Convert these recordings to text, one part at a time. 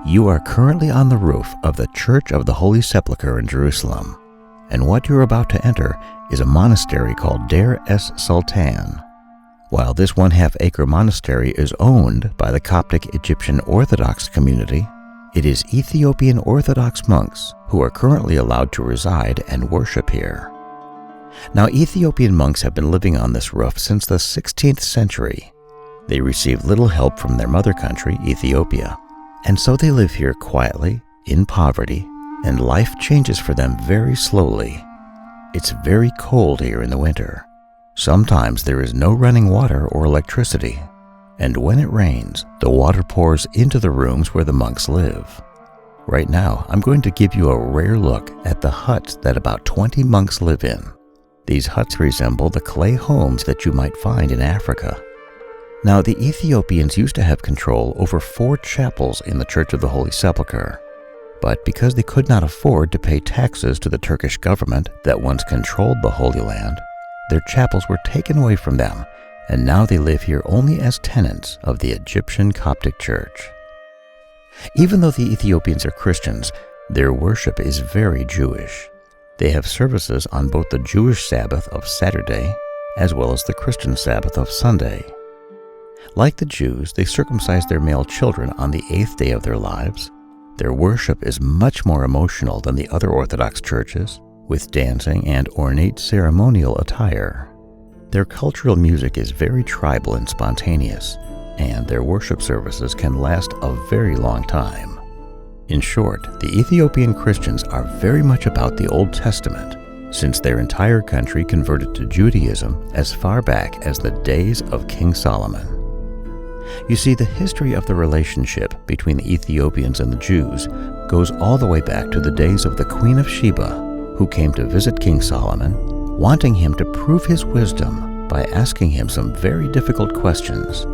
You are currently on the roof of the Church of the Holy Sepulcher in Jerusalem, and what you're about to enter is a monastery called Deir es-Sultan. While this 1/2-acre monastery is owned by the Coptic Egyptian Orthodox community, it is Ethiopian Orthodox monks who are currently allowed to reside and worship here. Now, Ethiopian monks have been living on this roof since the 16th century. They receive little help from their mother country, Ethiopia, and so they live here quietly, in poverty, and life changes for them very slowly. It's very cold here in the winter. Sometimes there is no running water or electricity, and when it rains, the water pours into the rooms where the monks live. Right now, I'm going to give you a rare look at the huts that about 20 monks live in. These huts resemble the clay homes that you might find in Africa. Now, the Ethiopians used to have control over 4 chapels in the Church of the Holy Sepulcher, but because they could not afford to pay taxes to the Turkish government that once controlled the Holy Land, their chapels were taken away from them, and now they live here only as tenants of the Egyptian Coptic Church. Even though the Ethiopians are Christians, their worship is very Jewish. They have services on both the Jewish Sabbath of Saturday as well as the Christian Sabbath of Sunday. Like the Jews, they circumcise their male children on the 8th day of their lives. Their worship is much more emotional than the other Orthodox churches, with dancing and ornate ceremonial attire. Their cultural music is very tribal and spontaneous, and their worship services can last a very long time. In short, the Ethiopian Christians are very much about the Old Testament, since their entire country converted to Judaism as far back as the days of King Solomon. You see, the history of the relationship between the Ethiopians and the Jews goes all the way back to the days of the Queen of Sheba, who came to visit King Solomon, wanting him to prove his wisdom by asking him some very difficult questions.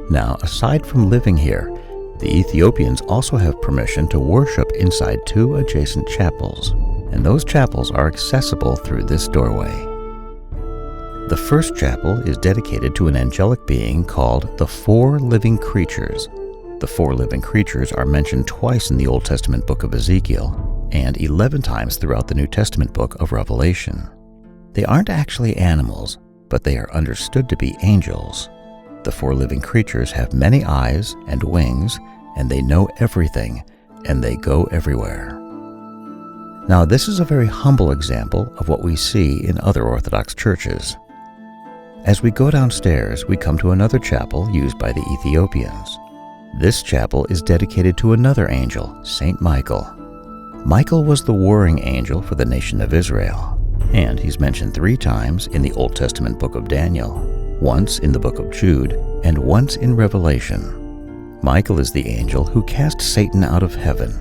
Now, aside from living here, the Ethiopians also have permission to worship inside 2 adjacent chapels, and those chapels are accessible through this doorway. The first chapel is dedicated to an angelic being called the 4 living creatures. The 4 living creatures are mentioned twice in the Old Testament book of Ezekiel and 11 times throughout the New Testament book of Revelation. They aren't actually animals, but they are understood to be angels. The 4 living creatures have many eyes and wings, and they know everything, and they go everywhere. Now, this is a very humble example of what we see in other Orthodox churches. As we go downstairs, we come to another chapel used by the Ethiopians. This chapel is dedicated to another angel, Saint Michael. Michael was the warring angel for the nation of Israel, and he's mentioned 3 times in the Old Testament book of Daniel, once in the book of Jude, and once in Revelation. Michael is the angel who cast Satan out of heaven,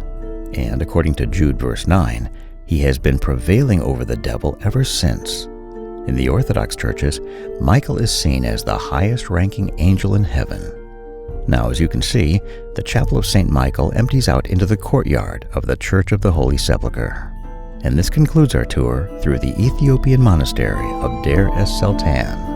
and according to Jude verse 9, he has been prevailing over the devil ever since. In the Orthodox churches, Michael is seen as the highest-ranking angel in heaven. Now, as you can see, the chapel of St. Michael empties out into the courtyard of the Church of the Holy Sepulcher. And this concludes our tour through the Ethiopian monastery of Deir es-Sultan.